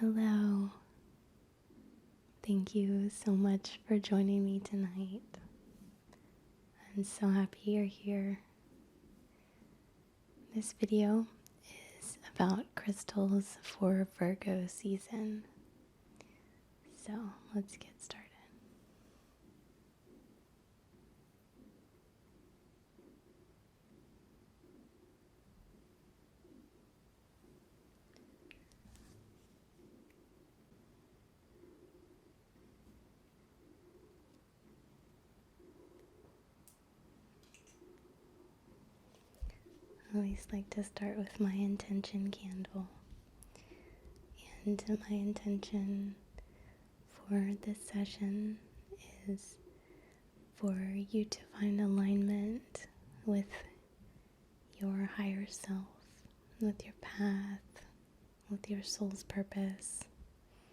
Hello. Thank you so much for joining me tonight. I'm so happy you're here. This video is about crystals for Virgo season. So let's get started. I always like to start with my intention candle. And my intention for this session is for you to find alignment with your higher self, with your path, with your soul's purpose,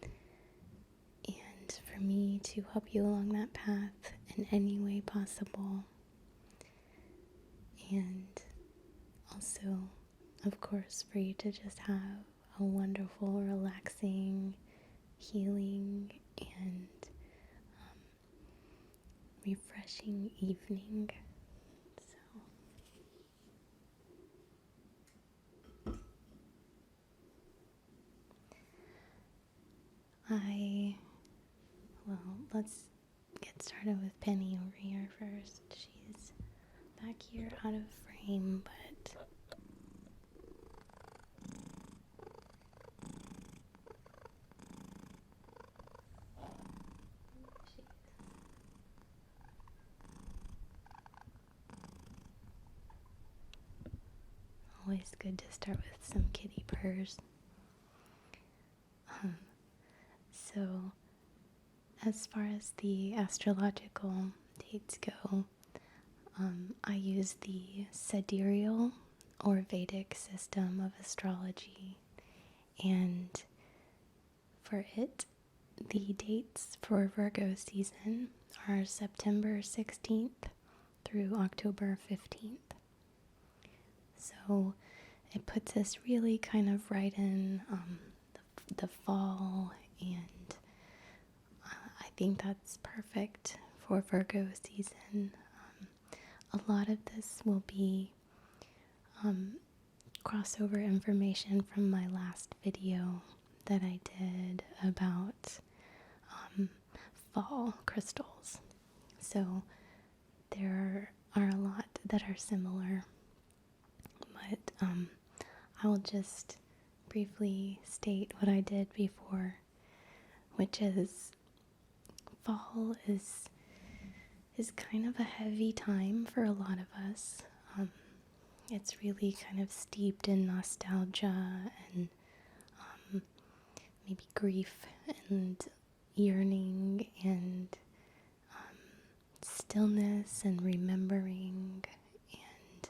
and for me to help you along that path in any way possible. And also, of course, for you to just have a wonderful, relaxing, healing, and refreshing evening. Let's get started with Penny over here first. She's back here out of frame, but always good to start with some kitty purrs. So, as far as the astrological dates go, I use the sidereal or Vedic system of astrology, and for it, the dates for Virgo season are September 16th through October 15th. So it puts us really kind of right in the fall, and I think that's perfect for Virgo season. A lot of this will be crossover information from my last video that I did about fall crystals. So there are a lot that are similar, but I will just briefly state what I did before, which is fall is kind of a heavy time for a lot of us. It's really kind of steeped in nostalgia and maybe grief and yearning and stillness and remembering. And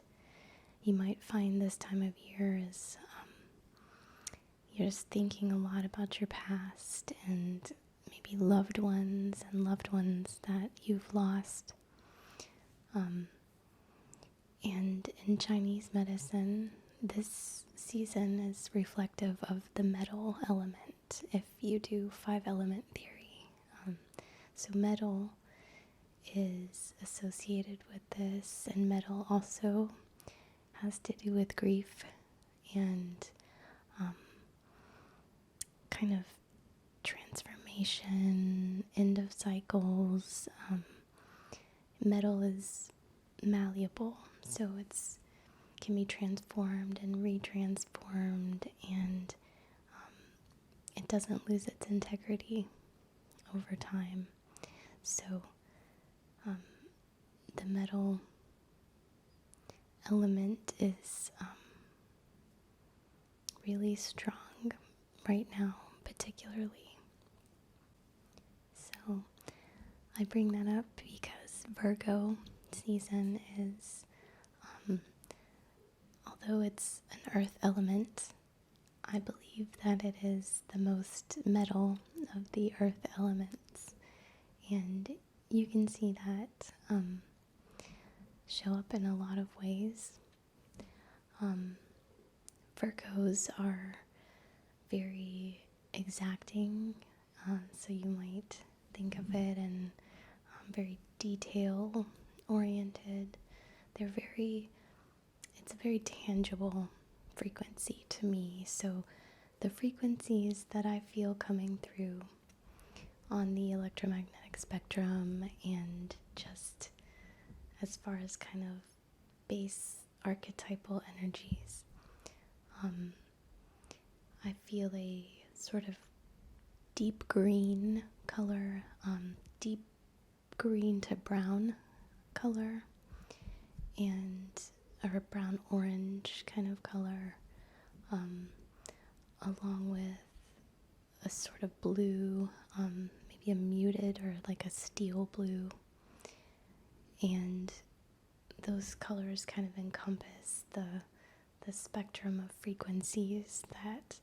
you might find this time of year is you're just thinking a lot about your past and maybe loved ones that you've lost. And in Chinese medicine, this season is reflective of the metal element, if you do 5-element theory. So metal is associated with this, and metal also has to do with grief and kind of transformation, end of cycles. Metal is malleable, so it's can be transformed and retransformed, and it doesn't lose its integrity over time. So the metal element is really strong right now, particularly. So I bring that up because Virgo season is, although it's an earth element, I believe that it is the most metal of the earth elements, and you can see that show up in a lot of ways. Virgos are very exacting, so you might think of it in very detail oriented. It's a very tangible frequency to me. So the frequencies that I feel coming through on the electromagnetic spectrum, and just as far as kind of base archetypal energies, I feel a sort of deep green color, deep green to brown color, and or brown orange kind of color, along with a sort of blue, maybe a muted or like a steel blue. And those colors kind of encompass the spectrum of frequencies that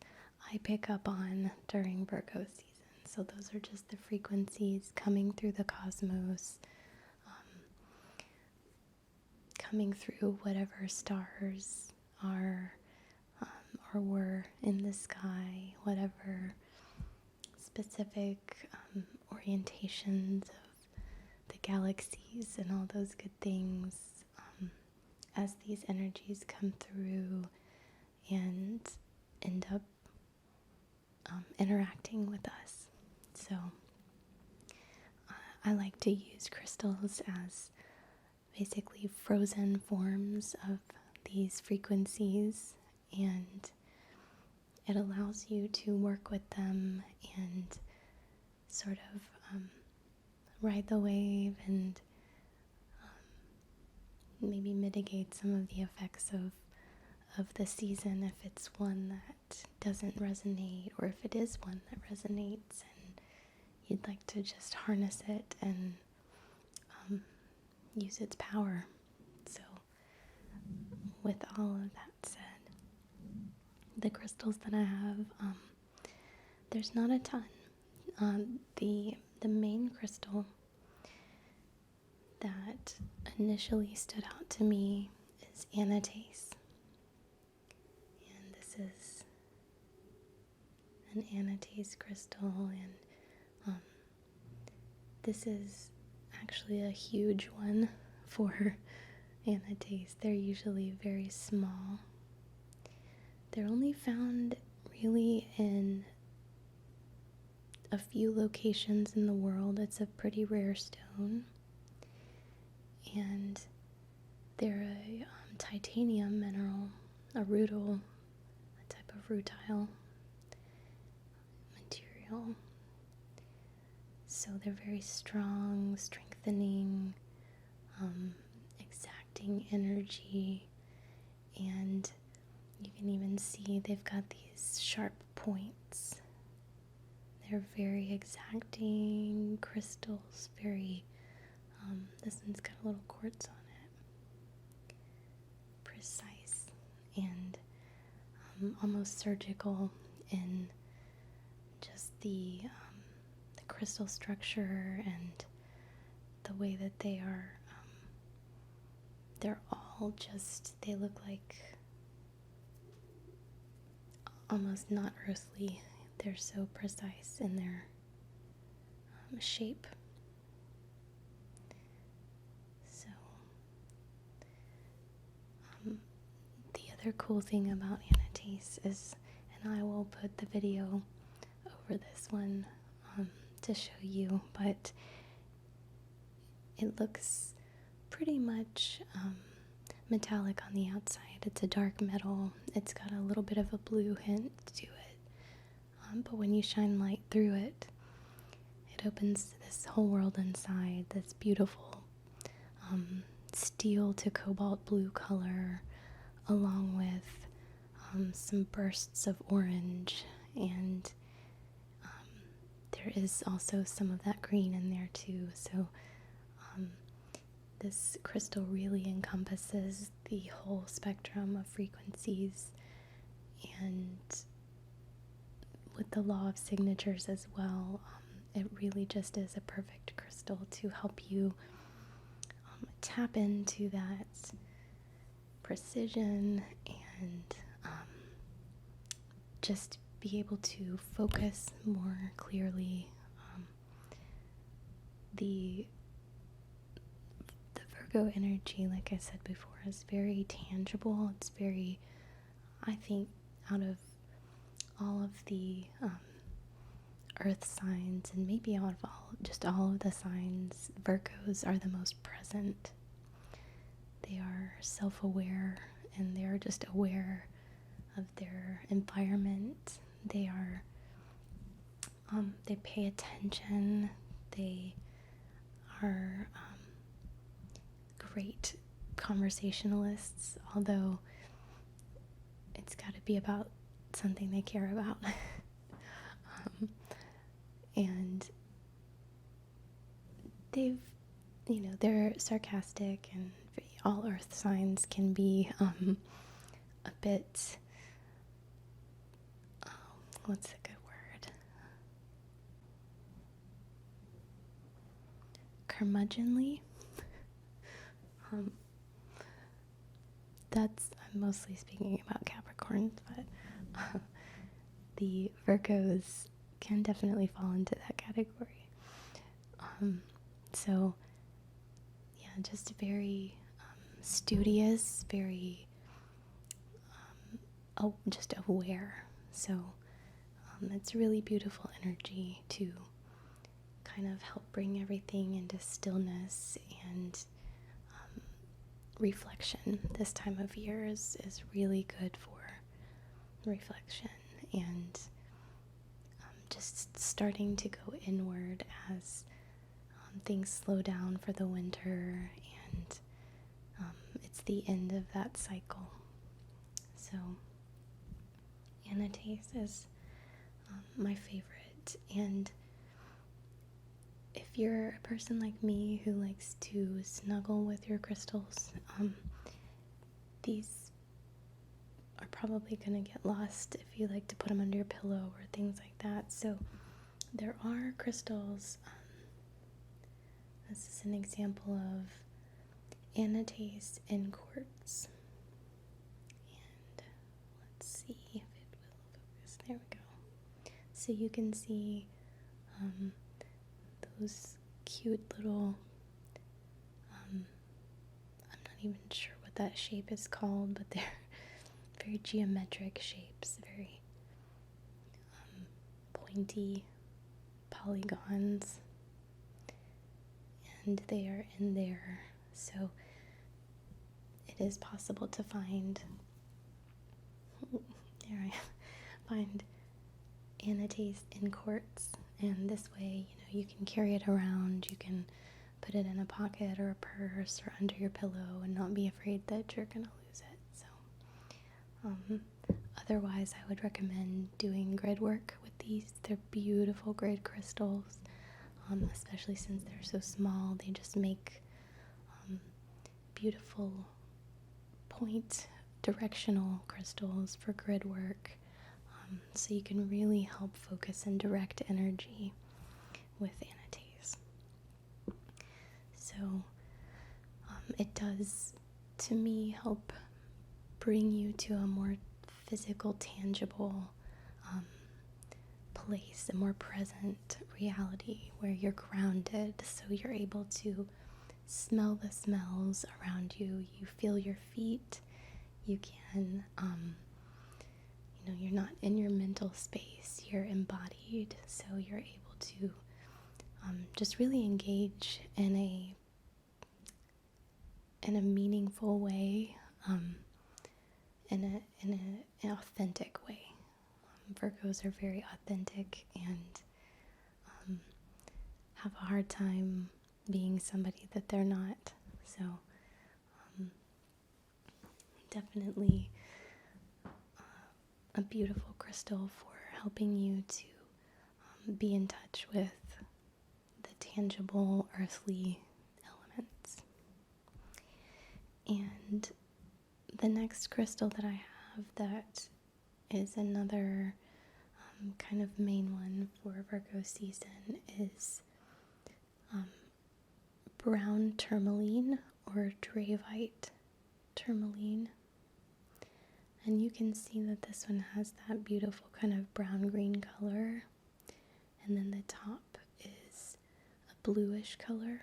I pick up on during Virgo season. So those are just the frequencies coming through the cosmos, coming through whatever stars are or were in the sky, whatever specific orientations of the galaxies and all those good things, as these energies come through and end up interacting with us. So I like to use crystals as basically frozen forms of these frequencies, and it allows you to work with them and sort of ride the wave and maybe mitigate some of the effects of the season if it's one that doesn't resonate, or if it is one that resonates and you'd like to just harness it and use its power. So with all of that said, the crystals that I have, there's not a ton. The main crystal that initially stood out to me is Anatase. And this is an Anatite crystal, and this is actually a huge one for Anatase. They're usually very small. They're only found really in a few locations in the world. It's a pretty rare stone, and they're a titanium mineral, a rutile, a type of rutile material. So they're very strong, strengthening, exacting energy, and you can even see they've got these sharp points. They're very exacting crystals, very, this one's got a little quartz on it, precise and almost surgical in just the crystal structure and the way that they are. They're all just, they look like almost not earthly. They're so precise in their shape. So the other cool thing about Anatase is, and I will put the video over this one to show you, but it looks pretty much metallic on the outside. It's a dark metal. It's got a little bit of a blue hint to it. But when you shine light through it, it opens this whole world inside, this beautiful steel to cobalt blue color, along with some bursts of orange, and there is also some of that green in there too. So this crystal really encompasses the whole spectrum of frequencies, and with the law of signatures as well, it really just is a perfect crystal to help you tap into that precision and just be able to focus more clearly. The Virgo energy, like I said before, is very tangible. It's very, I think, out of all of the earth signs, and maybe out of all of the signs, Virgos are the most present. They are self-aware, and they are just aware of their environment. They are they pay attention. They are great conversationalists, although it's got to be about something they care about. And they're sarcastic, and all earth signs can be a bit, what's a good word? Curmudgeonly. I'm mostly speaking about Capricorns, but the Virgos can definitely fall into that category. So, yeah, just very studious, very just aware. So, it's really beautiful energy to kind of help bring everything into stillness and reflection. This time of year is really good for reflection and just starting to go inward as things slow down for the winter, and it's the end of that cycle. So Anatase is my favorite, and if you're a person like me who likes to snuggle with your crystals, these are probably going to get lost if you like to put them under your pillow or things like that. So there are crystals. This is an example of Anatase in quartz. And let's see if it will focus. There we go. So you can see those cute little, I'm not even sure what that shape is called, but they're very geometric shapes, very pointy polygons, and they are in there. So it is possible to find Anatase in quartz, and this way, you can carry it around. You can put it in a pocket or a purse or under your pillow and not be afraid that you're gonna lose it. So otherwise, I would recommend doing grid work with these. They're beautiful grid crystals, especially since they're so small. They just make beautiful point directional crystals for grid work, so you can really help focus and direct energy with Anatase. So it does, to me, help bring you to a more physical, tangible place, a more present reality where you're grounded, so you're able to smell the smells around you. You feel your feet. You can, you're not in your mental space. You're embodied, so you're able to just really engage in a meaningful way, in an authentic way. Virgos are very authentic and have a hard time being somebody that they're not. So definitely a beautiful crystal for helping you to be in touch with the tangible earthly elements. And the next crystal that I have that is another kind of main one for Virgo season is brown tourmaline or Dravite tourmaline. And you can see that this one has that beautiful kind of brown-green color. And then the top is a bluish color.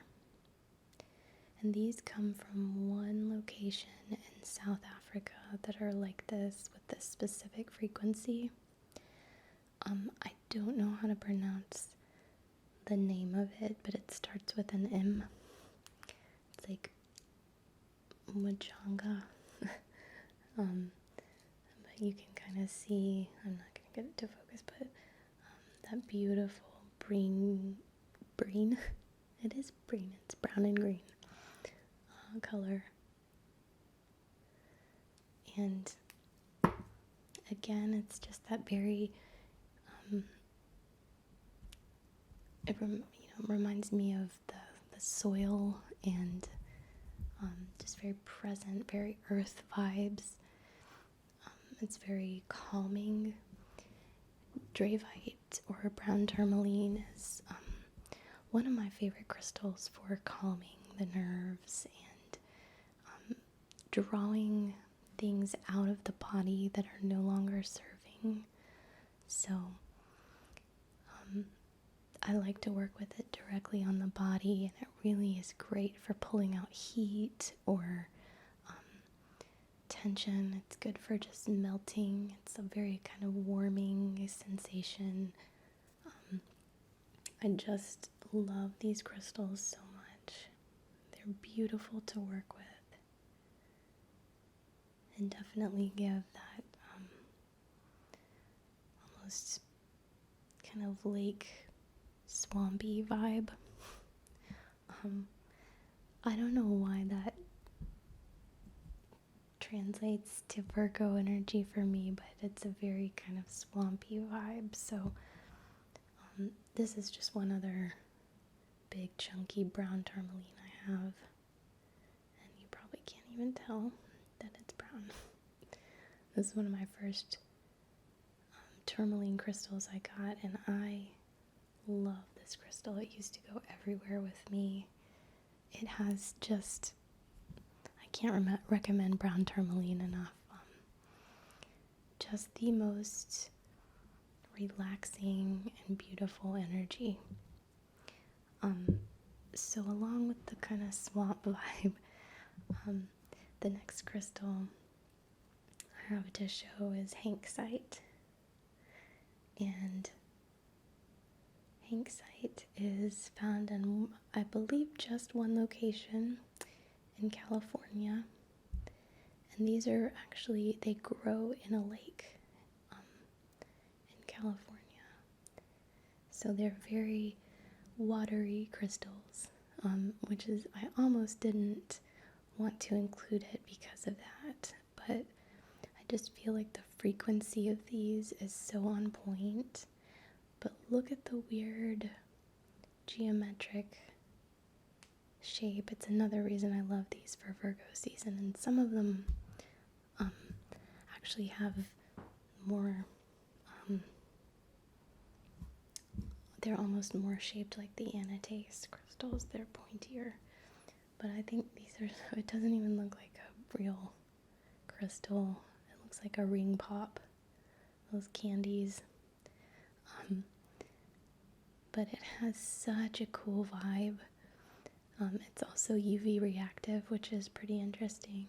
And these come from one location in South Africa that are like this with this specific frequency. I don't know how to pronounce the name of it, but it starts with an M. It's like Mujanga. But you can kind of see, I'm not going to get it to focus, but that beautiful breen, it is breen, it's brown and green color. And again, it's just that very, it reminds me of the soil and just very present, very earth vibes. It's very calming. Dravite or brown tourmaline is one of my favorite crystals for calming the nerves and drawing things out of the body that are no longer serving. So I like to work with it directly on the body, and it really is great for pulling out heat or tension. It's good for just melting. It's a very kind of warming sensation. I just love these crystals so much. They're beautiful to work with, and definitely give that almost kind of lake swampy vibe. I don't know why that translates to Virgo energy for me, but it's a very kind of swampy vibe. So this is just one other big chunky brown tourmaline I have, and you probably can't even tell that it's brown. This is one of my first tourmaline crystals I got, and I love this crystal. It used to go everywhere with me. It has just, I can't recommend brown tourmaline enough. Just the most relaxing and beautiful energy. So along with the kind of swamp vibe, the next crystal I have to show is Hanksite. And Hanksite is found in, I believe, just one location in California. And these are actually, they grow in a lake in California. So they're very watery crystals, which is, I almost didn't want to include it because of that. But I just feel like the frequency of these is so on point. But look at the weird geometric shape. It's another reason I love these for Virgo season. And some of them actually have more, they're almost more shaped like the Anatase crystals. They're pointier. But I think these are, it doesn't even look like a real crystal. It looks like a ring pop. Those candies. But it has such a cool vibe. It's also UV reactive, which is pretty interesting.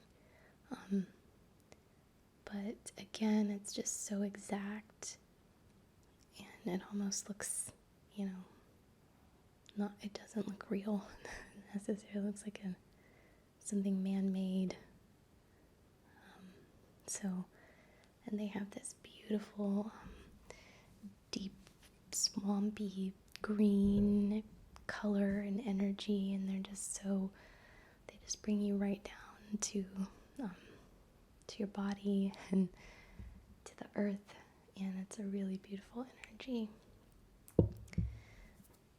But again, it's just so exact, and it almost looks, it doesn't look real necessarily. It looks like something man-made. And they have this beautiful, deep, swampy green color and energy, and they just bring you right down to your body and to the earth, and it's a really beautiful energy.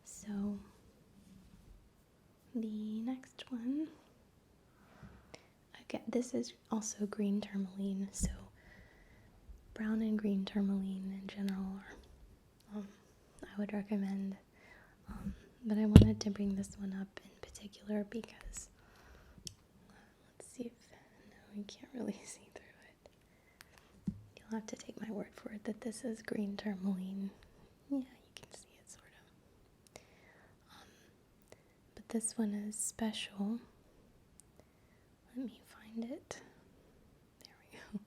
So the next one, again, this is also green tourmaline. So brown and green tourmaline in general I would recommend, but I wanted to bring this one up in particular because let's see if, no, we can't really see through it. You'll have to take my word for it that this is green tourmaline. Yeah, you can see it sort of. But this one is special. Let me find it. There we go.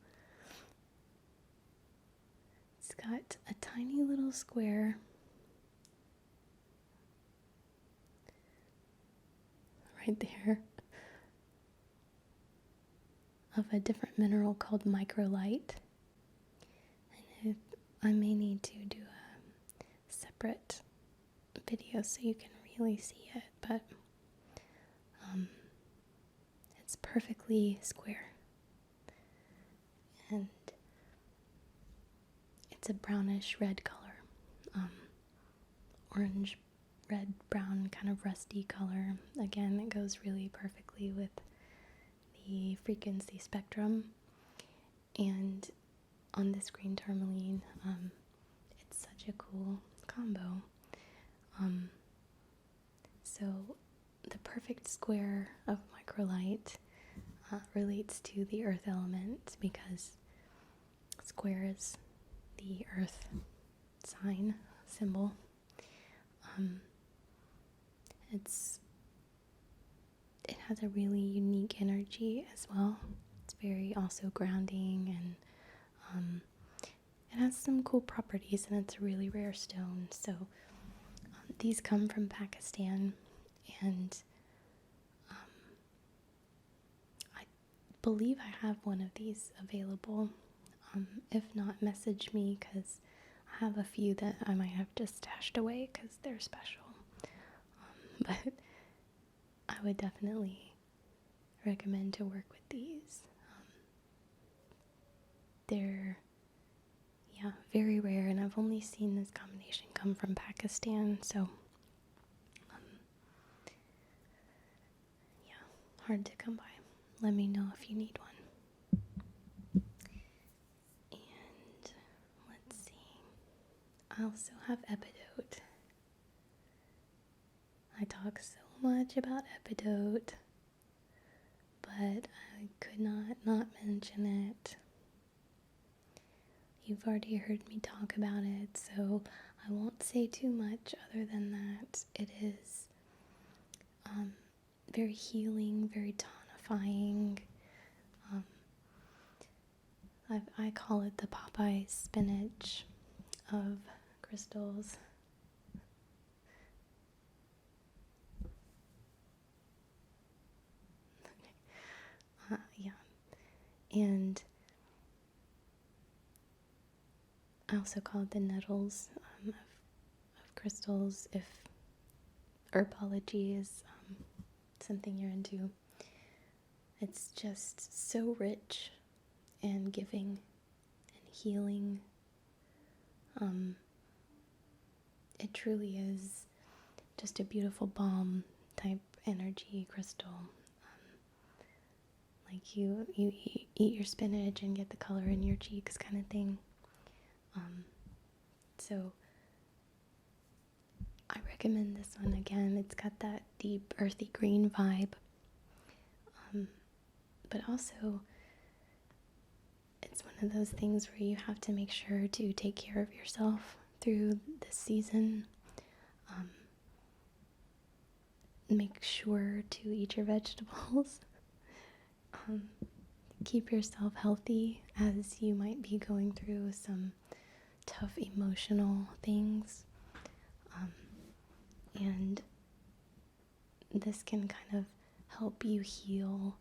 It's got a tiny little square right there of a different mineral called microlite. And I may need to do a separate video so you can really see it, but it's perfectly square. And it's a brownish red color. Orange, red, brown, kind of rusty color. Again, it goes really perfectly with the frequency spectrum. And on this green tourmaline, it's such a cool combo. So the perfect square of microlite relates to the earth element because square is the earth sign symbol. It has a really unique energy as well. It's very also grounding, and it has some cool properties, and it's a really rare stone. So these come from Pakistan, and I believe I have one of these available. If not, message me, because I have a few that I might have just stashed away because they're special. But I would definitely recommend to work with these. They're, very rare, and I've only seen this combination come from Pakistan, so hard to come by. Let me know if you need one. And let's see. I also have Epidote. I talk so much about Epidote, but I could not mention it. You've already heard me talk about it, so I won't say too much other than that it is very healing, very tonifying. I call it the Popeye spinach of crystals. And I also call it the nettles of crystals, if herbology is something you're into. It's just so rich and giving and healing. It truly is just a beautiful balm type energy crystal. Like you eat your spinach and get the color in your cheeks kind of thing. So I recommend this one again. It's got that deep earthy green vibe. But also it's one of those things where you have to make sure to take care of yourself through this season. Make sure to eat your vegetables. Keep yourself healthy, as you might be going through some tough emotional things. And this can kind of help you heal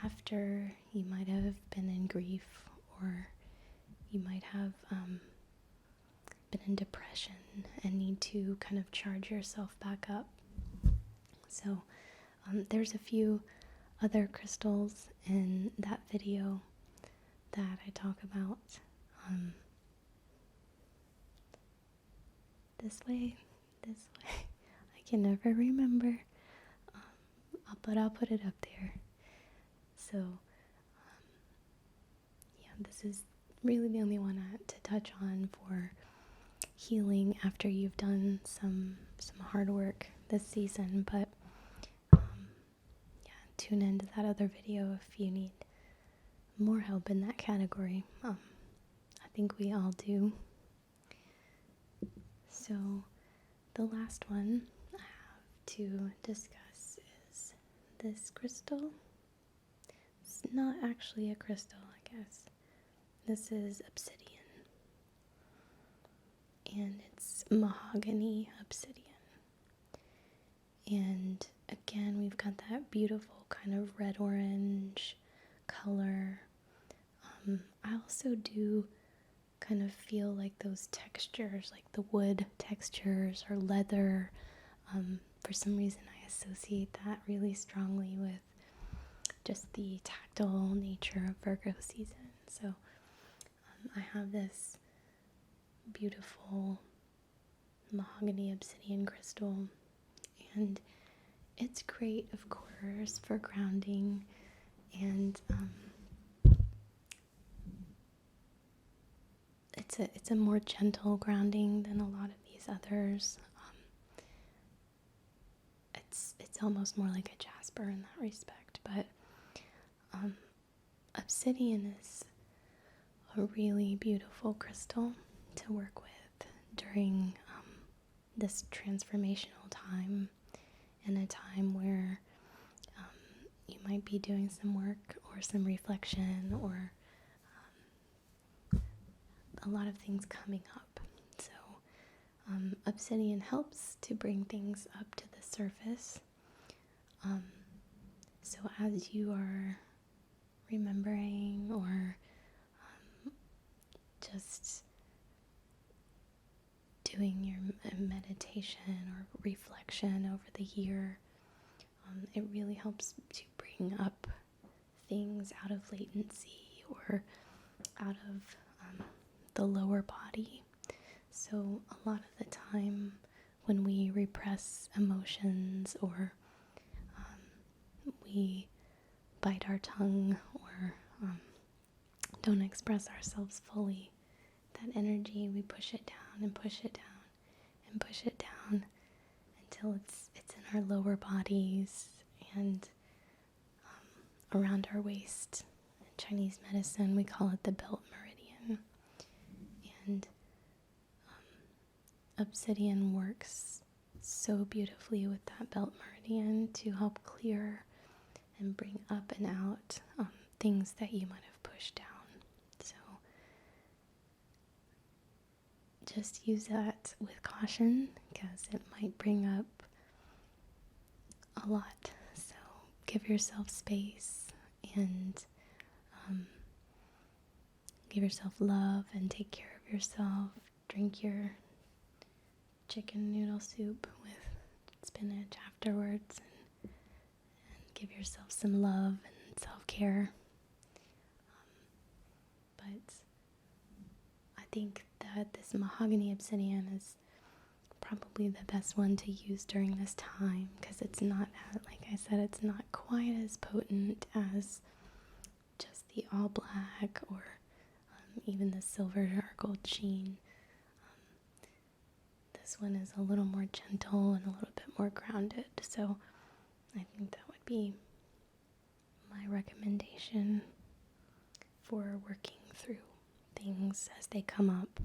after you might have been in grief, or you might have been in depression and need to kind of charge yourself back up. So there's a few other crystals in that video that I talk about. This way. I can never remember, but I'll put it up there. So, this is really the only one to touch on for healing after you've done some hard work this season. But tune into that other video if you need more help in that category. think we all do. So the last one I have to discuss is this crystal. It's not actually a crystal, I guess. This is obsidian. And it's Mahogany Obsidian. And again, we've got that beautiful kind of red-orange color. I also do kind of feel like those textures, like the wood textures or leather. For some reason, I associate that really strongly with just the tactile nature of Virgo season. So I have this beautiful Mahogany Obsidian crystal, and it's great, of course, for grounding, and it's a more gentle grounding than a lot of these others. It's almost more like a jasper in that respect, but obsidian is a really beautiful crystal to work with during this transformational time, in a time where you might be doing some work or some reflection or a lot of things coming up. So obsidian helps to bring things up to the surface. So as you are remembering or just doing your meditation or reflection over the year, it really helps to bring up things out of latency or out of the lower body. So a lot of the time when we repress emotions or we bite our tongue or don't express ourselves fully, that energy, we push it down and push it down and push it down until it's in our lower bodies and around our waist. In Chinese medicine, we call it the belt meridian. And obsidian works so beautifully with that belt meridian to help clear and bring up and out things that you might have pushed down. So just use that with caution because it might bring up a lot. So give yourself space and give yourself love and take care of yourself. Drink your chicken noodle soup with spinach afterwards and give yourself some love and self-care. But I think that this Mahogany Obsidian is probably the best one to use during this time because it's not, like I said, it's not quite as potent as just the all black or even the silver or gold sheen. This one is a little more gentle and a little bit more grounded, so I think that would be my recommendation for working through things as they come up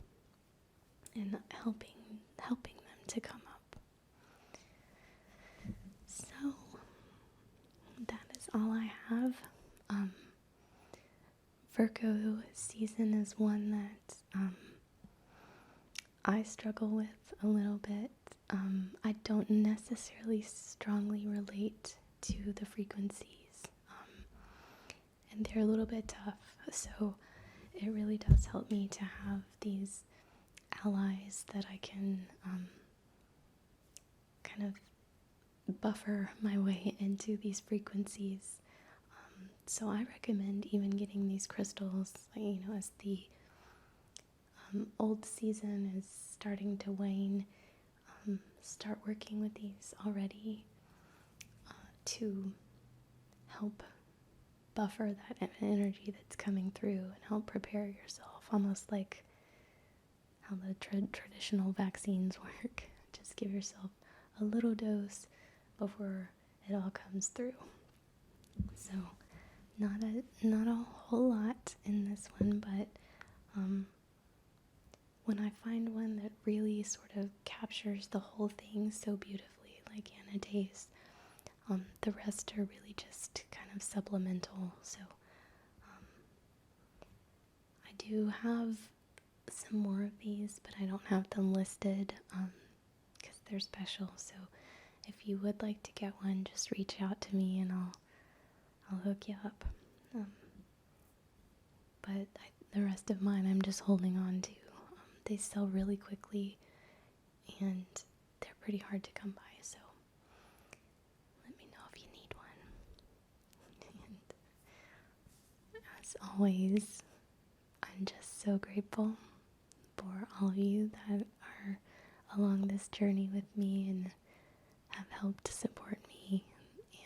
and helping them to come up. So that is all I have. Virgo season is one that I struggle with a little bit. I don't necessarily strongly relate to the frequencies, and they're a little bit tough, so it really does help me to have these allies that I can kind of buffer my way into these frequencies. So I recommend even getting these crystals, as the old season is starting to wane. Start working with these already to help buffer that energy that's coming through and help prepare yourself, almost like how the traditional vaccines work. Just give yourself a little dose before it all comes through. So not a whole lot in this one, but when I find one that really sort of captures the whole thing so beautifully, like Anatase, the rest are really just kind of supplemental. So I do have some more of these, but I don't have them listed because they're special. So if you would like to get one, just reach out to me and I'll hook you up. But the rest of mine I'm just holding on to. They sell really quickly and they're pretty hard to come by, so let me know if you need one. And as always, I'm just so grateful for all of you that are along this journey with me and have helped support me,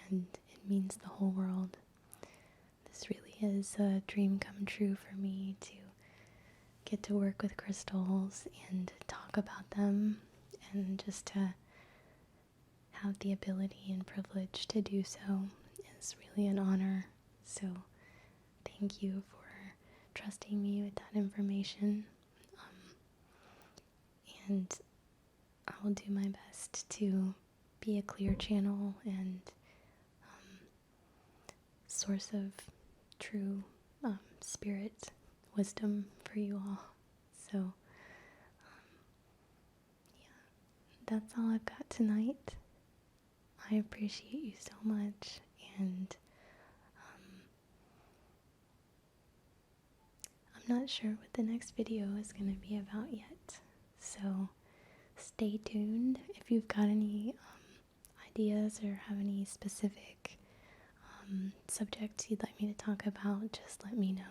and it means the whole world. This really is a dream come true for me to get to work with crystals and talk about them, and just to have the ability and privilege to do so is really an honor. So thank you for trusting me with that information, and I will do my best to be a clear channel and source of true spirit wisdom for you all. So yeah, that's all I've got tonight. I appreciate you so much, and I'm not sure what the next video is going to be about yet, so stay tuned. If you've got any ideas or have any specific subjects you'd like me to talk about, just let me know.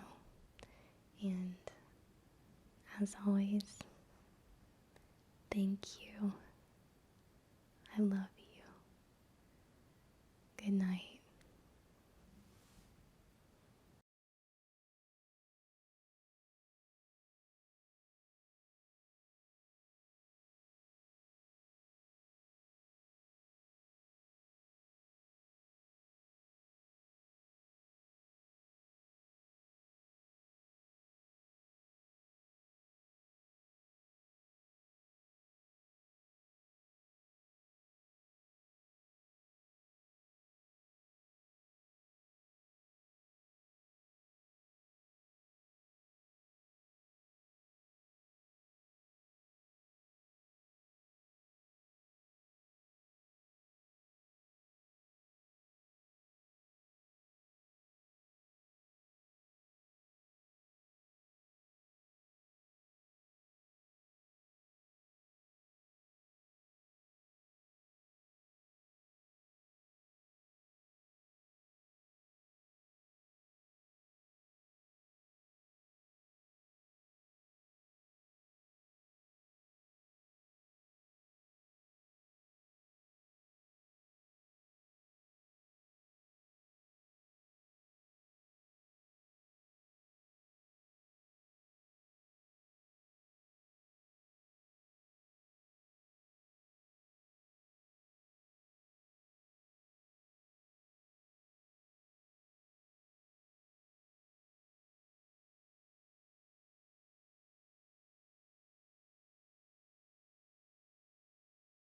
And as always, thank you. I love you. Good night.